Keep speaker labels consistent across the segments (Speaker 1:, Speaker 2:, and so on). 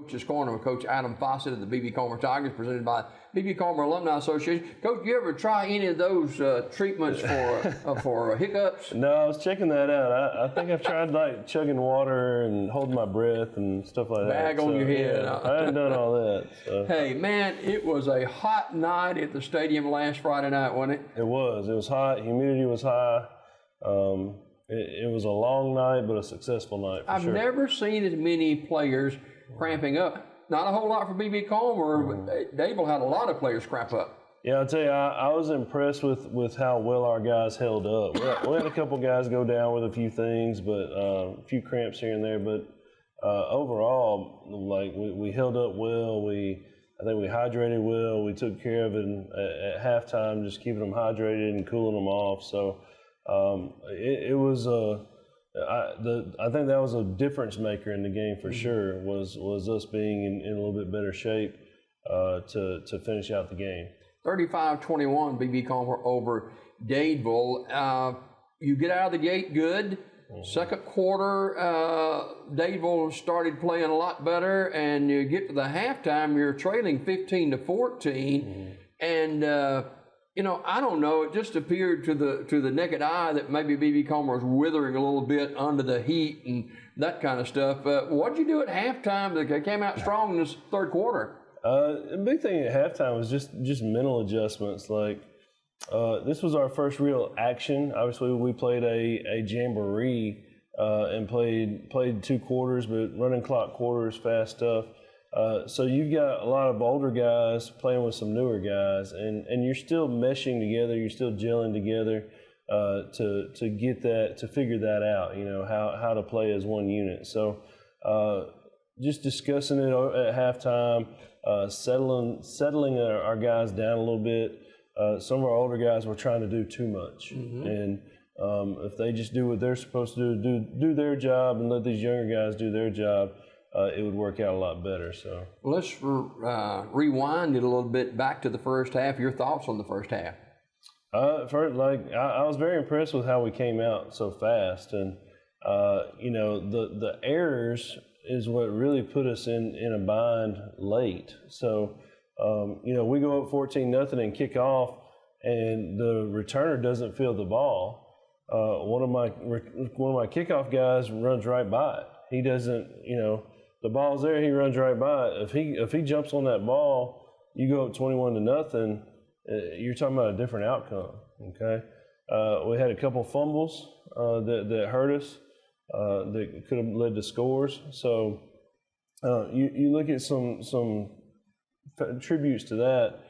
Speaker 1: Coach's Corner with Coach Adam Fossett of the B.B. Comer Tigers, presented by B.B. Comer Alumni Association. Coach, you ever try any of those treatments for hiccups?
Speaker 2: No, I was checking that out. I think I've tried like chugging water and holding my breath and stuff like that.
Speaker 1: Bag on your head.
Speaker 2: Yeah, I haven't done all that. So.
Speaker 1: Hey, man, it was a hot night at the stadium last Friday night, wasn't it?
Speaker 2: It was. It was hot. Humidity was high. It was a long night, but a successful night for sure.
Speaker 1: I've never seen as many players cramping up. Not a whole lot for B.B. Comer, but Dable had a lot of players cramp up.
Speaker 2: Yeah, I'll tell you, I was impressed with how well our guys held up. We had a couple guys go down with a few things, but a few cramps here and there. But overall, like we held up well. I think we hydrated well. We took care of it at halftime, just keeping them hydrated and cooling them off. So it was I think that was a difference maker in the game for sure. Was us being in a little bit better shape to finish out the game.
Speaker 1: 35-21, B.B. Comer over Dadeville. You get out of the gate good. Second quarter, Dadeville started playing a lot better, and you get to the halftime, you're trailing 15-14, and I don't know. It just appeared to the naked eye that maybe B.B. Comer was withering a little bit under the heat and that kind of stuff. What did you do at halftime? They came out strong in this third quarter.
Speaker 2: The big thing at halftime was just mental adjustments. Like this was our first real action. Obviously, we played a jamboree and played 2 quarters, but running clock quarters, fast stuff. So you've got a lot of older guys playing with some newer guys, and you're still meshing together. You're still gelling together to get that, to figure that out. How to play as one unit. So just discussing it at halftime, settling our guys down a little bit. Some of our older guys were trying to do too much, and if they just do what they're supposed to do their job, and let these younger guys do their job, it would work out a lot better. So
Speaker 1: let's rewind it a little bit back to the first half. Your thoughts on the first half?
Speaker 2: I was very impressed with how we came out so fast, and the errors is what really put us in a bind late. So we go up 14-0 and kick off, and the returner doesn't field the ball. One of my kickoff guys runs right by it. He doesn't, the ball's there, he runs right by it. If he jumps on that ball, you go up 21-0, you're talking about a different outcome. Okay, we had a couple fumbles that hurt us, that could have led to scores. So you look at some tributes to that,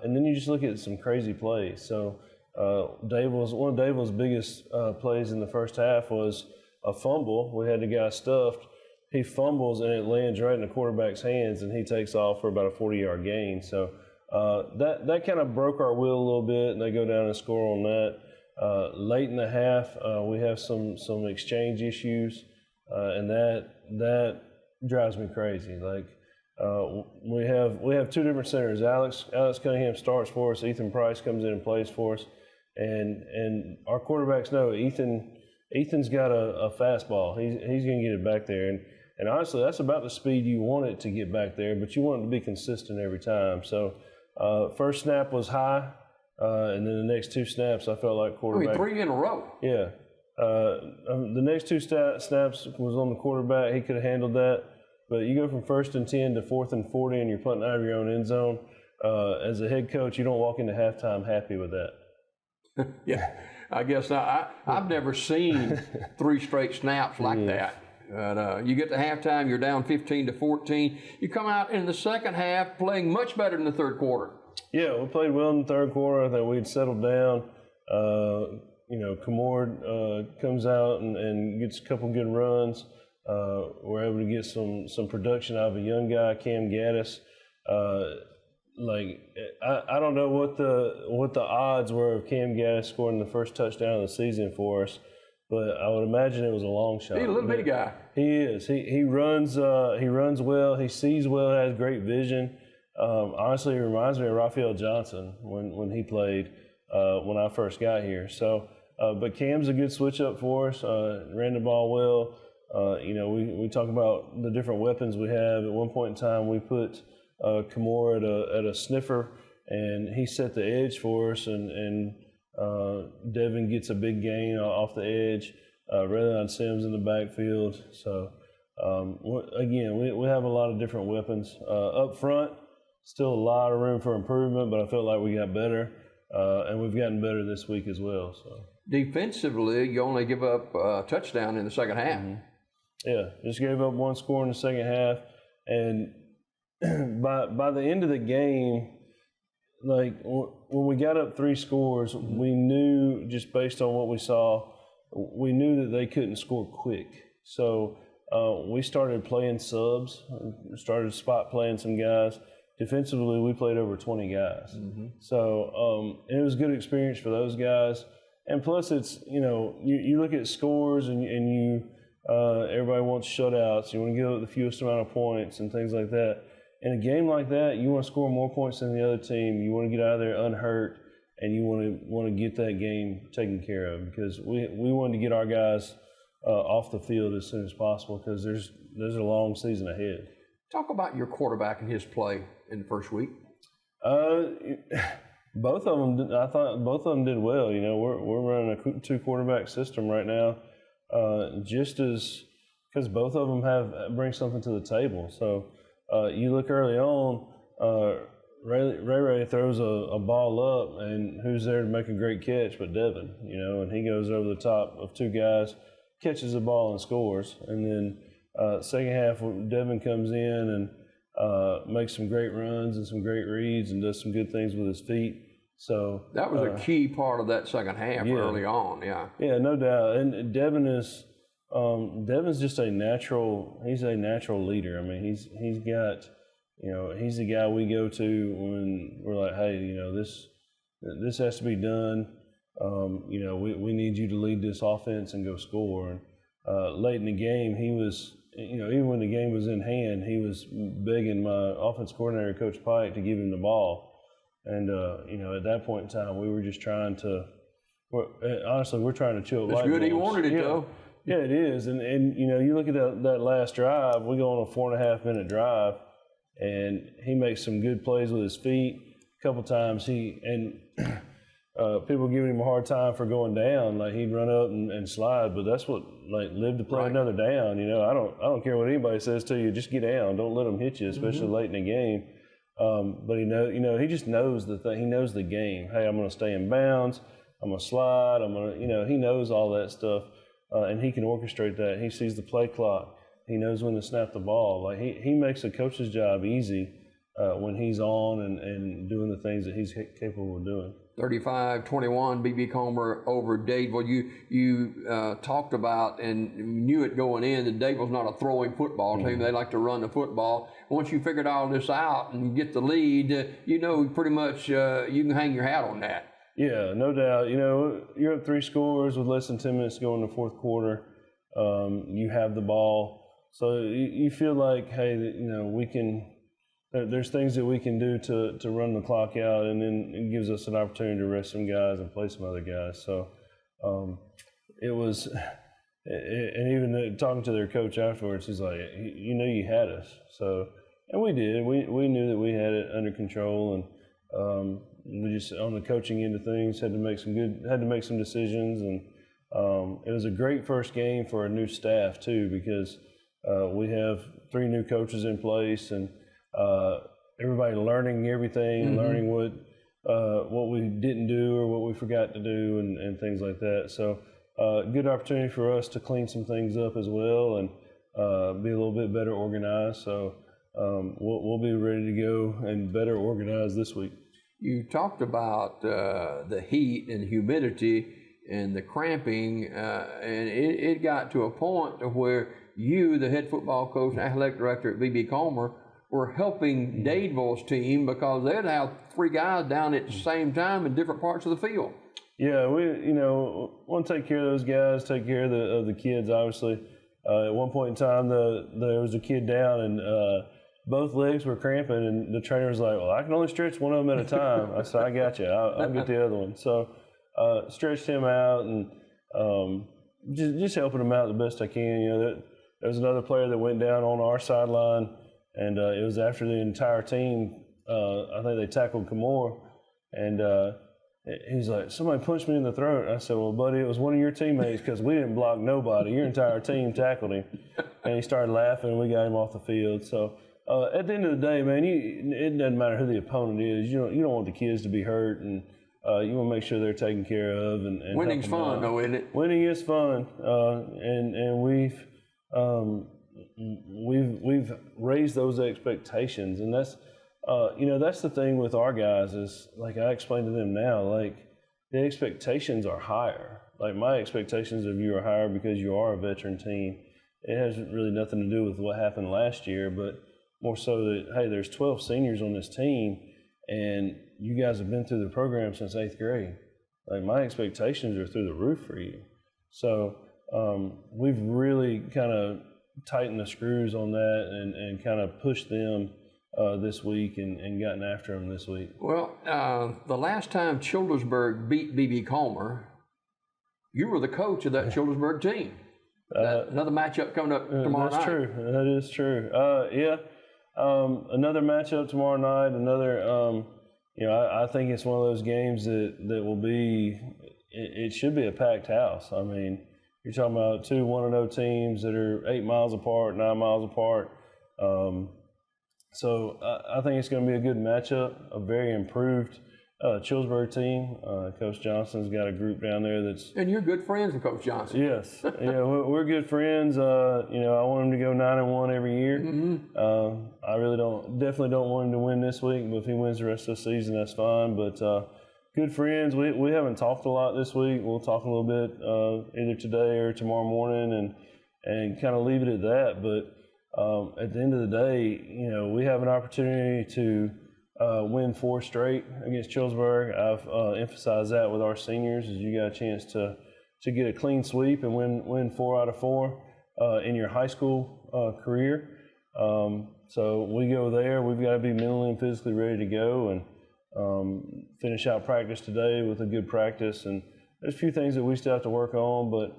Speaker 2: and then you just look at some crazy plays. So one of Dable's biggest plays in the first half was a fumble. We had the guy stuffed. He fumbles, and it lands right in the quarterback's hands, and he takes off for about a 40-yard gain. So that kind of broke our will a little bit, and they go down and score on that. Late in the half, we have some exchange issues, and that drives me crazy. Like we have 2 different centers. Alex Cunningham starts for us. Ethan Price comes in and plays for us, and our quarterbacks know Ethan's got a fastball. He's going to get it back there, and honestly, that's about the speed you want it to get back there, but you want it to be consistent every time. So first snap was high, and then the next 2 snaps I felt like quarterback.
Speaker 1: 3 in a row.
Speaker 2: Yeah. The next 2 snaps was on the quarterback. He could have handled that, but you go from 1st and 10 to 4th and 40, and you're punting out of your own end zone. As a head coach, you don't walk into halftime happy with that.
Speaker 1: Yeah, I guess not. I've never seen 3 straight snaps like that. But you get to halftime, you're down 15-14. You come out in the second half playing much better than the third quarter.
Speaker 2: Yeah, we played well in the third quarter. I think we'd settled down. Kamord comes out and gets a couple good runs. We're able to get some production out of a young guy, Cam Gaddis. I don't know what the odds were of Cam Gaddis scoring the first touchdown of the season for us, but I would imagine it was a long shot.
Speaker 1: He's a little bitty guy.
Speaker 2: He is. He runs well. He sees well. Has great vision. Honestly, he reminds me of Raphael Johnson when he played when I first got here. So, but Cam's a good switch up for us. Ran the ball well. We talk about the different weapons we have. At one point in time, we put Kimura at a sniffer, and he set the edge for us, and Devin gets a big gain off the edge rather than Sims in the backfield. So, we have a lot of different weapons. Up front, still a lot of room for improvement, but I felt like we got better, and we've gotten better this week as well. So
Speaker 1: defensively, you only give up a touchdown in the second half.
Speaker 2: Mm-hmm. Yeah, just gave up one score in the second half, and by the end of the game, like when we got up 3 scores, we knew, just based on what we saw, we knew that they couldn't score quick. So we started playing subs, started spot playing some guys. Defensively, we played over 20 guys. Mm-hmm. So it was a good experience for those guys. And plus, it's, you look at scores and you everybody wants shutouts. You want to give up the fewest amount of points and things like that. In a game like that, you want to score more points than the other team. You want to get out of there unhurt, and you want to get that game taken care of, because we wanted to get our guys off the field as soon as possible, because there's a long season ahead.
Speaker 1: Talk about your quarterback and his play in the first week.
Speaker 2: Both of them, I thought both of them did well. We're running a 2-quarterback system right now, because both of them bring something to the table. So you look early on, Ray throws a ball up, and who's there to make a great catch but Devin? And he goes over the top of 2 guys, catches the ball and scores. And then second half, Devin comes in and makes some great runs and some great reads and does some good things with his feet. So
Speaker 1: that was a key part of that second half early on.
Speaker 2: Yeah, no doubt. And Devin's just a natural. He's a natural leader. I mean, he's got, he's the guy we go to when we're like, hey, this has to be done. We need you to lead this offense and go score. And late in the game, he was, even when the game was in hand, he was begging my offense coordinator, Coach Pike, to give him the ball. And at that point in time, we were just trying to. Honestly, we're trying to chill.
Speaker 1: It's good he wanted it, though.
Speaker 2: Yeah, it is. And you look at that last drive, we go on a 4.5-minute drive, and he makes some good plays with his feet. A couple times people giving him a hard time for going down, like he'd run up and slide, but that's what, like, live to play another down. I don't care what anybody says to you, just get down. Don't let them hit you, especially late in the game. But he just knows he knows the game. Hey, I'm going to stay in bounds. I'm going to slide. I'm going to, he knows all that stuff. And he can orchestrate that. He sees the play clock. He knows when to snap the ball. Like he makes a coach's job easy when he's on and doing the things that he's capable of doing.
Speaker 1: 35-21, B.B. Comer over Dadeville. You talked about and knew it going in that Dadeville's not a throwing football team. They like to run the football. Once you figured all this out and you get the lead, pretty much you can hang your hat on that. Yeah,
Speaker 2: no doubt. You're up 3 scores with less than 10 minutes to go in the fourth quarter. You have the ball. So you feel like, hey, we can. There's things that we can do to run the clock out, and then it gives us an opportunity to rest some guys and play some other guys. So it was, and even talking to their coach afterwards, he's like, you had us. So, and we did. We knew that we had it under control, and we just, on the coaching end of things, had to make some decisions, and it was a great first game for a new staff too, because we have 3 new coaches in place, and everybody learning everything, learning what we didn't do or what we forgot to do, and things like that. So good opportunity for us to clean some things up as well, and be a little bit better organized. So we'll be ready to go and better organized this week.
Speaker 1: You talked about the heat and humidity and the cramping, and it got to a point to where you, the head football coach and athletic director at B.B. Comer, were helping Dadeville's team because they'd have 3 guys down at the same time in different parts of the field.
Speaker 2: Yeah, we want to take care of those guys, take care of the kids. Obviously, at one point in time, there was a kid down and both legs were cramping, and the trainer was like, "Well, I can only stretch one of them at a time." I said, "I got you. I'll get the other one." So stretched him out and just helping him out the best I can. there was another player that went down on our sideline, and it was after the entire team. I think they tackled Kamor, and he's like, somebody punched me in the throat. I said, well, buddy, it was one of your teammates because we didn't block nobody. Your entire team tackled him. And he started laughing, and we got him off the field. So at the end of the day, man, it doesn't matter who the opponent is. You don't want the kids to be hurt, and you want to make sure they're taken care of. And
Speaker 1: winning's fun, though, isn't it?
Speaker 2: Winning is fun, and we've raised those expectations, and that's that's the thing with our guys is, like I explained to them now, like the expectations are higher. Like my expectations of you are higher because you are a veteran team. It has really nothing to do with what happened last year, but more so that, hey, there's 12 seniors on this team, and you guys have been through the program since 8th grade. Like my expectations are through the roof for you. So we've really kind of tightened the screws on that and kind of pushed them this week and gotten after them this week. Well,
Speaker 1: the last time Childersburg beat B.B. Calmer, you were the coach of that Childersburg team. Another matchup coming up tomorrow night.
Speaker 2: That's true. That is true. Another matchup tomorrow night. Another, I think it's one of those games that will be, it should be a packed house. I mean, you're talking about two 1-0 teams that are 8 miles apart, 9 miles apart. So I think it's going to be a good matchup, a very improved Childersburg team. Coach Johnson's got a group down there that's...
Speaker 1: And you're good friends with Coach Johnson.
Speaker 2: Yes. Yeah, we're good friends. I want him to go 9-1 every year. Mm-hmm. I really definitely don't want him to win this week, but if he wins the rest of the season, that's fine. But good friends. We haven't talked a lot this week. We'll talk a little bit either today or tomorrow morning and kind of leave it at that. But at the end of the day, we have an opportunity to win 4 straight against Childersburg. I've emphasized that with our seniors, is you got a chance to get a clean sweep and win 4 out of 4 in your high school career. So we go there. We've got to be mentally and physically ready to go and finish out practice today with a good practice. And there's a few things that we still have to work on, but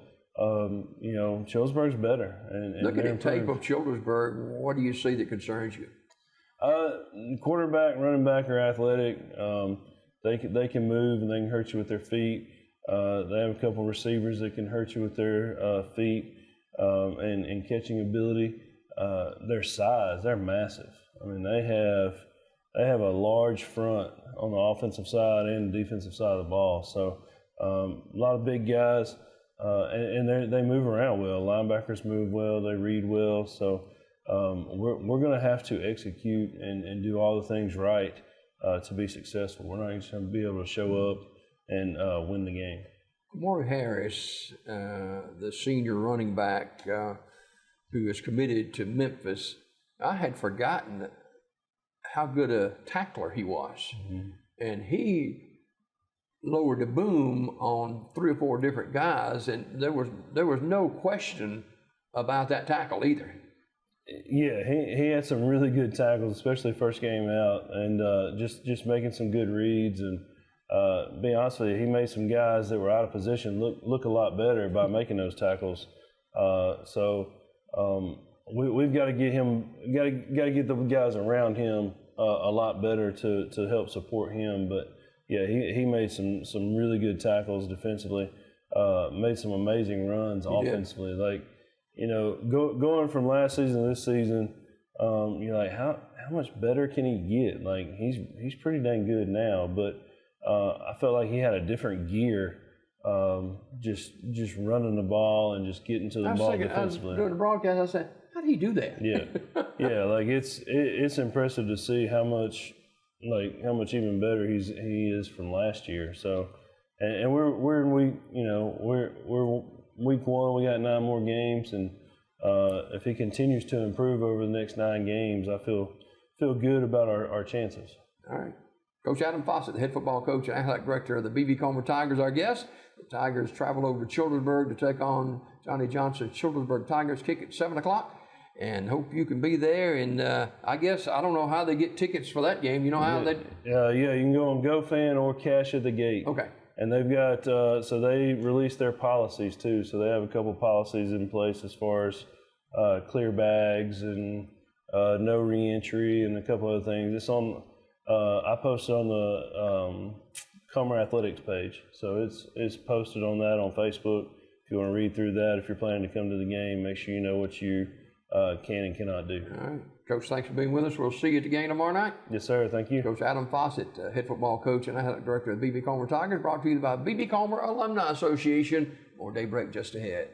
Speaker 2: Childersburg's better. And
Speaker 1: looking at tape of Childersburg, what do you see that concerns you?
Speaker 2: Quarterback, running back are athletic. They can move and they can hurt you with their feet. They have a couple receivers that can hurt you with their feet and catching ability. Their size, they're massive. I mean, they have a large front on the offensive side and defensive side of the ball. So a lot of big guys. And they move around well. Linebackers move well. They read well. So we're going to have to execute and do all the things right to be successful. We're not just going to be able to show up and win the game.
Speaker 1: Maury Harris, the senior running back who is committed to Memphis, I had forgotten how good a tackler he was. Mm-hmm. And he lowered the boom on 3 or 4 different guys, and there was no question about that tackle either.
Speaker 2: Yeah, he had some really good tackles, especially first game out, and just making some good reads. And being honest with you, he made some guys that were out of position look a lot better by making those tackles. We've got to get him, got to get the guys around him a lot better to help support him. But yeah, he made some really good tackles defensively, made some amazing runs offensively. Like, going from last season to this season, you're like, how much better can he get? Like, he's pretty dang good now, but I felt like he had a different gear, just running the ball and just getting to the ball defensively.
Speaker 1: During the broadcast, I said, how did he do that?
Speaker 2: Yeah, like it's impressive to see how much even better he is from last year. So, and we're in week, we're week 1. We got 9 more games, and if he continues to improve over the next 9 games, I feel good about our chances.
Speaker 1: All right. Coach Adam Fossett, the head football coach and athletic director of the B.B. Calmer Tigers, our guest. The Tigers travel over to Childersburg to take on Johnny Johnson's Childersburg Tigers. Kick at 7 o'clock. And hope you can be there. And I guess, I don't know how they get tickets for that game. You know how they...
Speaker 2: Yeah, you can go on GoFan or cash at the gate.
Speaker 1: Okay.
Speaker 2: And they've got, so they release their policies too. So they have a couple policies in place as far as clear bags and no reentry and a couple other things. It's on. I posted on the Comer Athletics page, so it's posted on that on Facebook. If you want to read through that, if you're planning to come to the game, make sure you know what you can and cannot do.
Speaker 1: All right. Coach, thanks for being with us. We'll see you at the game tomorrow night.
Speaker 2: Yes, sir. Thank you.
Speaker 1: Coach Adam Fossett, head football coach and athletic director of the B.B. Comer Tigers, brought to you by B.B. Comer Alumni Association. More daybreak just ahead.